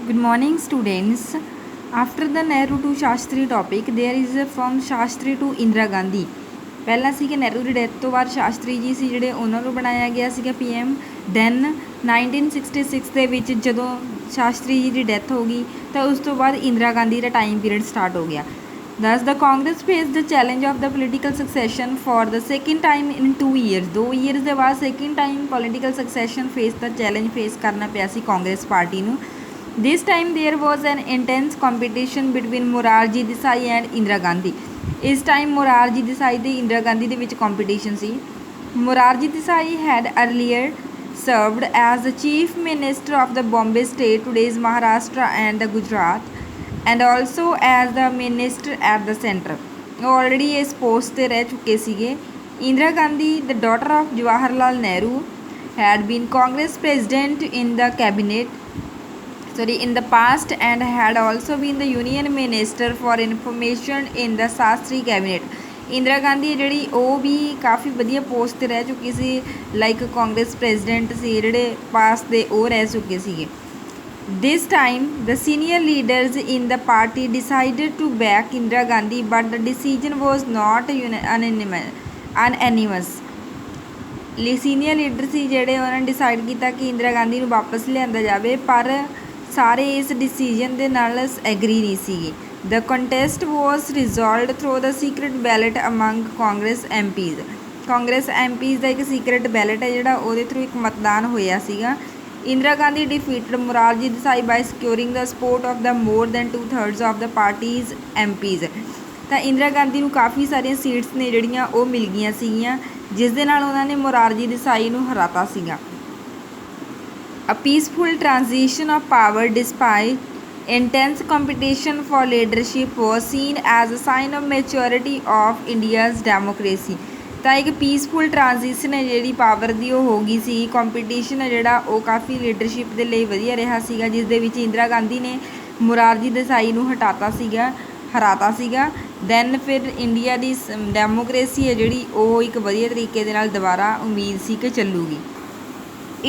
Good morning, students. After the Nehru to Shastri topic, there is a from Shastri to Indira Gandhi. ਪਹਿਲਾਂ ਸੀਗੇ ਨਹਿਰੂ ਦੀ death ਤੋਂ ਬਾਅਦ ਸ਼ਾਸਤਰੀ ਜੀ ਸੀ ਜਿਹੜੇ ਉਹਨਾਂ ਨੂੰ ਬਣਾਇਆ ਗਿਆ ਸੀਗਾ ਪੀਐਮ। ਦੈਨ 1966 ਦੇ ਵਿੱਚ ਜਦੋਂ ਸ਼ਾਸਤਰੀ ਜੀ ਦੀ ਡੈਥ ਹੋ ਗਈ ਤਾਂ ਉਸ ਤੋਂ ਬਾਅਦ ਇੰਦਰਾ ਗਾਂਧੀ ਦਾ ਟਾਈਮ ਪੀਰੀਅਡ ਸਟਾਰਟ ਹੋ ਗਿਆ। Thus, the Congress faced the challenge of the political succession for the second time in 2 years. 2 years ਦੇ ਬਾਅਦ second time political succession face ਦਾ challenge face ਕਰਨਾ ਪਿਆ ਸੀ ਕਾਂਗਰਸ ਪਾਰਟੀ ਨੂੰ। This time there was an intense competition between Morarji Desai and Indira Gandhi. ਇਸ time Morarji Desai ਤੇ Indira Gandhi ਦੇ ਵਿੱਚ competition C. Morarji Desai had earlier served as the chief minister of the Bombay state, today's Maharashtra and the Gujarat, and also as the minister at the center. Already ਇਸ post ਤੇ ਰਹਿ ਚੁੱਕੇ ਸੀਗੇ। Indira Gandhi, the daughter of Jawaharlal Nehru, had been Congress president in the past and had also been the union minister for information in the Shastri cabinet. Indira Gandhi ਜਿਹੜੀ ਉਹ ਵੀ ਕਾਫੀ ਵਧੀਆ post 'ਤੇ ਰਹਿ ਚੁੱਕੀ ਸੀ, ਲਾਈਕ ਕਾਂਗਰਸ ਪ੍ਰੈਜ਼ੀਡੈਂਟ ਸੀ ਜਿਹੜੇ ਪਾਸ ਦੇ ਉਹ ਰਹਿ ਚੁੱਕੇ ਸੀਗੇ। This time, the senior leaders in the party decided to back Indira Gandhi, but the decision was not unanimous. Senior leader ਸੀ ਜਿਹੜੇ ਉਹਨਾਂ ਨੇ ਡਿਸਾਈਡ ਕੀਤਾ ਕਿ ਇੰਦਰਾ ਗਾਂਧੀ ਨੂੰ ਵਾਪਸ ਲਿਆਂਦਾ ਜਾਵੇ, ਪਰ ਸਾਰੇ ਇਸ ਡਿਸੀਜਨ ਦੇ ਨਾਲ ਐਗਰੀ ਨਹੀਂ ਸੀਗੇ। The contest was resolved through the secret ballot among Congress MPs. Congress MPs ਦਾ ਇੱਕ ਸੀਕਰੇਟ ਬੈਲਟ ਹੈ ਜਿਹੜਾ ਉਹਦੇ ਥਰੂ ਇੱਕ ਮਤਦਾਨ ਹੋਇਆ ਸੀਗਾ। Indira Gandhi ਡਿਫੀਟਡ Morarji Desai by securing the support of the more than 2/3 of the party's MPs. ਤਾਂ ਇੰਦਰਾ ਗਾਂਧੀ ਨੂੰ ਕਾਫੀ ਸਾਰੀਆਂ ਸੀਟਸ ਨੇ ਜਿਹੜੀਆਂ ਉਹ ਮਿਲ ਗਈਆਂ ਸੀਗੀਆਂ, ਜਿਸ ਦੇ ਨਾਲ ਉਹਨਾਂ ਨੇ Morarji Desai ਨੂੰ ਹਰਾਤਾ ਸੀਗਾ। A peaceful transition of power despite intense competition for leadership was seen as a sign of maturity of India's democracy. ਤਾਂ ਇੱਕ ਪੀਸਫੁਲ ਟ੍ਰਾਂਜੀਸ਼ਨ ਹੈ ਜਿਹੜੀ ਪਾਵਰ ਦੀ ਉਹ ਹੋ ਗਈ ਸੀ। ਕੰਪੀਟੀਸ਼ਨ ਹੈ ਜਿਹੜਾ ਉਹ ਕਾਫੀ ਲੀਡਰਸ਼ਿਪ ਦੇ ਲਈ ਵਧੀਆ ਰਿਹਾ ਸੀਗਾ, ਜਿਸ ਦੇ ਵਿੱਚ ਇੰਦਰਾ ਗਾਂਧੀ ਨੇ Morarji Desai ਨੂੰ ਹਰਾਤਾ ਸੀਗਾ। ਦੈਨ ਫਿਰ ਇੰਡੀਆ ਦੀ ਡੈਮੋਕ੍ਰੇਸੀ ਹੈ ਜਿਹੜੀ ਉਹ ਇੱਕ ਵਧੀਆ ਤਰੀਕੇ ਦੇ ਨਾਲ ਦੁਬਾਰਾ ਉਮੀਦ ਸੀ ਕਿ ਚੱਲੂਗੀ।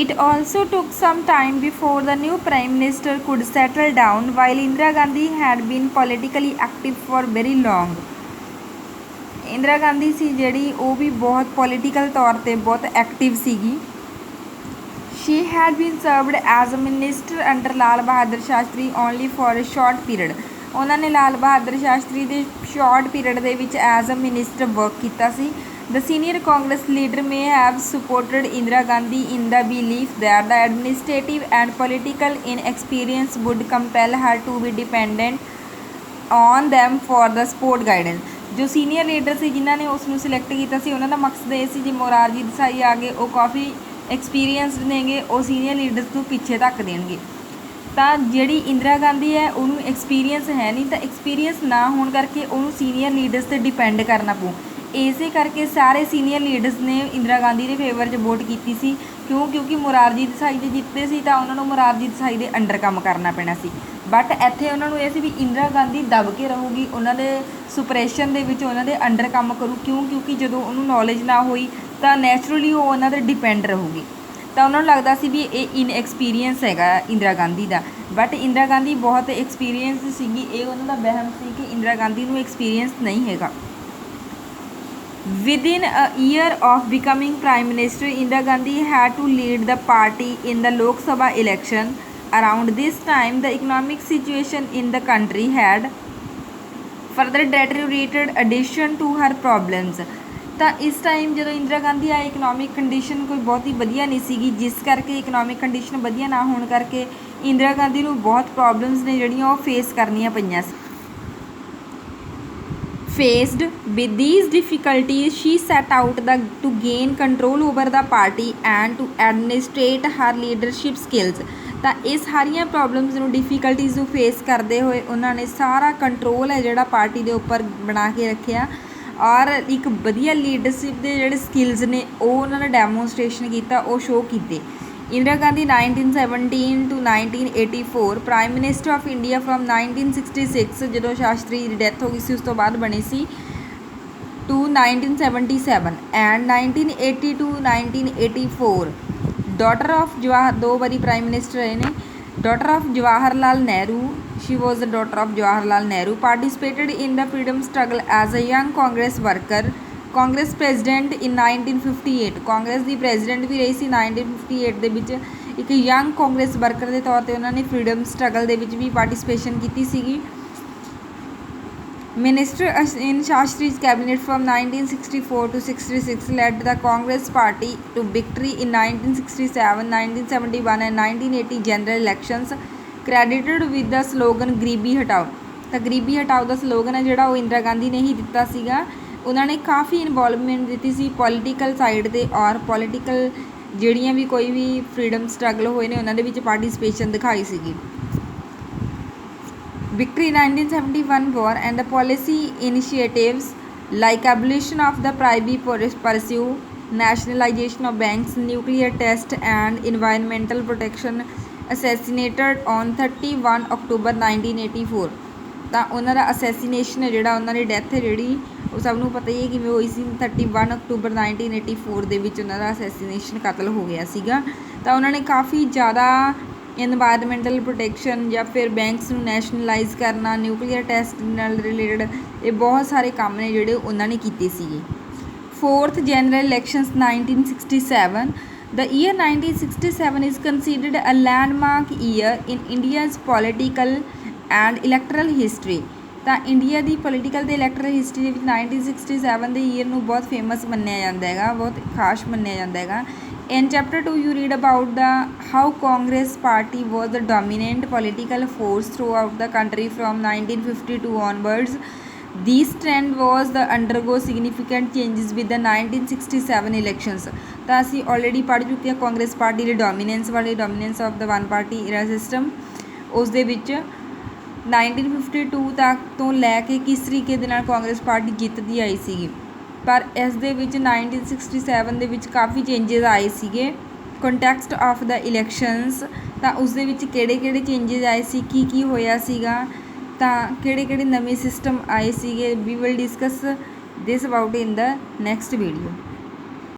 It also took some time before the new Prime Minister could settle down, while Indira Gandhi had been politically active for very long. Indira Gandhi ਸੀ ਜਿਹੜੀ ਉਹ ਵੀ ਬਹੁਤ ਪੋਲੀਟੀਕਲ ਤੌਰ 'ਤੇ ਬਹੁਤ ਐਕਟਿਵ ਸੀਗੀ। She had been served as a minister under Lal Bahadur Shastri only for a short period. ਉਹਨਾਂ ਨੇ ਲਾਲ ਬਹਾਦਰ ਸ਼ਾਸਤਰੀ ਦੇ ਸ਼ਾਰਟ ਪੀਰੀਅਡ ਦੇ ਵਿੱਚ ਐਜ਼ ਅ ਮਿਨਿਸਟਰ ਵਰਕ ਕੀਤਾ ਸੀ। The senior Congress leader may have supported Indira Gandhi in the belief that the administrative and political inexperience would compel her to be dependent on them for the support guidance. ਜੋ senior leader ਸੀ ਜਿਨ੍ਹਾਂ ਨੇ ਉਸ ਨੂੰ select ਕੀਤਾ ਸੀ, ਉਹਨਾਂ ਦਾ ਮਕਸਦ ਇਹ ਸੀ ਜੇ Morarji Desai ਆ ਗਏ, ਉਹ ਕਾਫੀ ਐਕਸਪੀਰੀਅੰਸਡ ਨੇਗੇ, ਉਹ ਸੀਨੀਅਰ ਲੀਡਰਸ ਨੂੰ ਪਿੱਛੇ ਧੱਕ ਦੇਣਗੇ। ਤਾਂ ਜਿਹੜੀ ਇੰਦਰਾ ਗਾਂਧੀ ਹੈ ਉਹਨੂੰ ਐਕਸਪੀਰੀਅੰਸ ਹੈ ਨਹੀਂ, ਤਾਂ ਐਕਸਪੀਰੀਅੰਸ ਨਾ ਹੋਣ ਕਰਕੇ ਉਹਨੂੰ ਸੀਨੀਅਰ ਲੀਡਰਸ 'ਤੇ ਡਿਪੈਂਡ ਕਰਨਾ ਪਊ। ਇਸੇ ਕਰਕੇ ਸਾਰੇ ਸੀਨੀਅਰ ਲੀਡਰਸ ਨੇ ਇੰਦਰਾ ਗਾਂਧੀ ਦੇ ਫੇਵਰ 'ਚ ਵੋਟ ਕੀਤੀ ਸੀ। ਕਿਉਂਕਿ Morarji Desai ਦੇ ਜਿੱਤੇ ਸੀ ਤਾਂ ਉਹਨਾਂ ਨੂੰ Morarji Desai ਦੇ ਅੰਡਰ ਕੰਮ ਕਰਨਾ ਪੈਣਾ ਸੀ। ਬਟ ਇੱਥੇ ਉਹਨਾਂ ਨੂੰ ਇਹ ਸੀ ਵੀ ਇੰਦਰਾ ਗਾਂਧੀ ਦਬ ਕੇ ਰਹੂਗੀ, ਉਹਨਾਂ ਦੇ ਸੁਪਰੇਸ਼ਨ ਦੇ ਵਿੱਚ ਉਹਨਾਂ ਦੇ ਅੰਡਰ ਕੰਮ ਕਰੂ। ਕਿਉਂਕਿ ਜਦੋਂ ਉਹਨੂੰ ਨੌਲੇਜ ਨਾ ਹੋਈ ਤਾਂ ਨੈਚੁਰਲੀ ਉਹ ਉਹਨਾਂ 'ਤੇ ਡਿਪੈਂਡ ਰਹੂਗੀ। ਤਾਂ ਉਹਨਾਂ ਨੂੰ ਲੱਗਦਾ ਸੀ ਵੀ ਇਹ ਇਨਐਕਸਪੀਰੀਅੰਸ ਹੈਗਾ ਇੰਦਰਾ ਗਾਂਧੀ ਦਾ, ਬਟ ਇੰਦਰਾ ਗਾਂਧੀ ਬਹੁਤ ਐਕਸਪੀਰੀਅੰਸ ਸੀਗੀ। ਇਹ ਉਹਨਾਂ ਦਾ ਵਹਿਮ ਸੀ ਕਿ ਇੰਦਰਾ ਗਾਂਧੀ ਨੂੰ ਐਕਸਪੀਰੀਅੰਸ ਨਹੀਂ ਹੈਗਾ। Within a year of becoming Prime Minister, Indira Gandhi had to lead the party in the Lok Sabha election. Around this time, the economic situation in the country had further deteriorated addition to her problems. ਤਾਂ ਇਸ time ਜਦੋਂ ਇੰਦਰਾ ਗਾਂਧੀ ਆਏ economic condition ਕੋਈ ਬਹੁਤੀ ਵਧੀਆ ਨਹੀਂ ਸੀਗੀ, ਜਿਸ ਕਰਕੇ ਇਕਨੋਮਿਕ ਕੰਡੀਸ਼ਨ ਵਧੀਆ ਨਾ ਹੋਣ ਕਰਕੇ ਇੰਦਰਾ ਗਾਂਧੀ ਨੂੰ ਬਹੁਤ ਪ੍ਰੋਬਲਮਸ ਨੇ ਜਿਹੜੀਆਂ ਉਹ ਫੇਸ ਕਰਨੀਆਂ ਪਈਆਂ ਸੀ। Faced with these difficulties, she set out to gain control over the party and to administrate her leadership skills. ਤਾਂ ਇਹ ਸਾਰੀਆਂ ਪ੍ਰੋਬਲਮਸ ਨੂੰ ਡਿਫੀਕਲਟੀਜ਼ ਨੂੰ ਫੇਸ ਕਰਦੇ ਹੋਏ ਉਹਨਾਂ ਨੇ ਸਾਰਾ ਕੰਟਰੋਲ ਹੈ ਜਿਹੜਾ ਪਾਰਟੀ ਦੇ ਉੱਪਰ ਬਣਾ ਕੇ ਰੱਖਿਆ, ਔਰ ਇੱਕ ਵਧੀਆ ਲੀਡਰਸ਼ਿਪ ਦੇ ਜਿਹੜੇ ਸਕਿੱਲਸ ਨੇ ਉਹ ਉਹਨਾਂ ਨੇ ਡੈਮੋਨਸਟ੍ਰੇਸ਼ਨ ਕੀਤਾ, ਉਹ ਸ਼ੋਅ ਕੀਤੇ। Indira Gandhi 1917 to 1984 prime minister of India from 1966 ਜਦੋਂ ਸ਼ਾਸਤਰੀ ਦੀ ਡੈਥ ਹੋ ਗਈ ਸੀ ਉਸ ਤੋਂ ਬਾਅਦ ਬਣੀ ਸੀ to 1977 and 1980 to 1984 daughter of Jawahar, 2 ਵਾਰੀ ਪ੍ਰਾਈਮ ਮਿਨਿਸਟਰ ਰਹੇ ਨੇ। Daughter of Jawaharlal Nehru, she was the daughter of Jawaharlal Nehru, participated in the freedom struggle as a young Congress worker, Congress president in 1958। Congress the president ਵੀ ਰਹੀ ਸੀ 1958 ਦੇ ਵਿੱਚ। ਇੱਕ young Congress worker ਦੇ ਤੌਰ 'ਤੇ ਉਹਨਾਂ ਨੇ ਫਰੀडम ਸਟਰਗਲ ਦੇ ਵਿੱਚ ਵੀ ਪਾਰਟੀਸਪੇਸ਼ਨ ਕੀਤੀ ਸੀਗੀ। Minister in Shastri's cabinet from 1964 to 66, led the Congress party to victory in 1967, 1971 and 1980 general elections, credited with the slogan ਗਰੀਬੀ ਹਟਾਓ। ਤਾਂ ਗਰੀਬੀ ਹਟਾਓ ਦਾ ਸਲੋਗਨ ਹੈ ਜਿਹੜਾ ਉਹ ਇੰਦਰਾ ਗਾਂਧੀ ਨੇ ਹੀ ਦਿੱਤਾ ਸੀਗਾ। ਉਹਨਾਂ ਨੇ ਕਾਫੀ ਇਨਵੋਲਵਮੈਂਟ ਦਿੱਤੀ ਸੀ ਪੋਲੀਟੀਕਲ ਸਾਈਡ 'ਤੇ, ਔਰ ਪੋਲੀਟੀਕਲ ਜਿਹੜੀਆਂ ਵੀ ਕੋਈ ਵੀ ਫਰੀडम ਸਟਰਗਲ ਹੋਏ ਨੇ ਉਹਨਾਂ ਦੇ ਵਿੱਚ ਪਾਰਟੀਸਪੇਸ਼ਨ ਦਿਖਾਈ ਸੀਗੀ। Victory 1971 war and the policy initiatives like abolition of the privy pursuit, nationalization of banks, nuclear test and environmental protection, assassinated on 31 October 1984। ਤਾਂ ਉਹਨਾਂ ਦਾ ਅਸੈਸੀਨੇਸ਼ਨ ਹੈ ਜਿਹੜਾ, ਉਹਨਾਂ ਦੀ ਡੈਥ ਹੈ ਜਿਹੜੀ ਉਹ ਸਭ ਨੂੰ ਪਤਾ ਹੀ ਹੈ ਕਿਵੇਂ ਹੋਈ ਸੀ। 31 ਅਕਤੂਬਰ 1984 ਦੇ ਵਿੱਚ ਉਹਨਾਂ ਦਾ ਅਸੈਸੀਨੇਸ਼ਨ ਕਤਲ ਹੋ ਗਿਆ ਸੀਗਾ। ਤਾਂ ਉਹਨਾਂ ਨੇ ਕਾਫੀ ਜ਼ਿਆਦਾ ਇਨਵਾਇਰਮੈਂਟਲ ਪ੍ਰੋਟੈਕਸ਼ਨ ਜਾਂ ਫਿਰ ਬੈਂਕਸ ਨੂੰ ਨੈਸ਼ਨਲਾਈਜ਼ ਕਰਨਾ, ਨਿਊਕਲੀਅਰ ਟੈਸਟ ਨਾਲ ਰਿਲੇਟਡ, ਇਹ ਬਹੁਤ ਸਾਰੇ ਕੰਮ ਨੇ ਜਿਹੜੇ ਉਹਨਾਂ ਨੇ ਕੀਤੇ ਸੀਗੇ। 4th general elections 1967। The year 1967 is considered a landmark year in India's political and electoral history। ਤਾਂ ਇੰਡੀਆ ਦੀ ਪੋਲੀਟੀਕਲ ਅਤੇ ਇਲੈਕਟਰਲ ਹਿਸਟਰੀ ਦੇ ਵਿੱਚ 1967 ਦੇ ਈਅਰ ਨੂੰ ਬਹੁਤ ਫੇਮਸ ਮੰਨਿਆ ਜਾਂਦਾ ਹੈਗਾ, ਬਹੁਤ ਖਾਸ ਮੰਨਿਆ ਜਾਂਦਾ ਹੈਗਾ। In chapter 2 you read about the how Congress party was the dominant political force throughout the country from 1952 onwards। This trend was the undergo significant changes with the 1967 elections। ਤਾਂ ਅਸੀਂ ਆਲਰੇਡੀ ਪੜ੍ਹ ਚੁੱਕੇ ਹਾਂ ਕਾਂਗਰਸ ਪਾਰਟੀ ਦੇ dominance ਵਾਲੇ, dominance of the one party era system. ਉਸ ਦੇ ਵਿੱਚ 1952 ਤੱਕ ਤੋਂ ਲੈ ਕੇ ਕਿਸ ਤਰੀਕੇ ਦੇ ਨਾਲ ਕਾਂਗਰਸ ਪਾਰਟੀ ਜਿੱਤਦੀ ਆਈ ਸੀਗੀ, ਪਰ ਇਸ ਦੇ ਵਿੱਚ 1967 ਦੇ ਵਿੱਚ ਕਾਫੀ ਚੇਂਜਸ ਆਏ ਸੀਗੇ। ਕੰਟੈਕਸਟ ਆਫ ਦਾ ਇਲੈਕਸ਼ਨਸ, ਤਾਂ ਉਸ ਦੇ ਵਿੱਚ ਕਿਹੜੇ ਕਿਹੜੇ ਚੇਂਜਸ ਆਏ ਸੀ, ਕੀ ਹੋਇਆ ਸੀਗਾ, ਤਾਂ ਕਿਹੜੇ ਕਿਹੜੇ ਨਵੇਂ ਸਿਸਟਮ ਆਏ ਸੀਗੇ। We will discuss this about in the next video.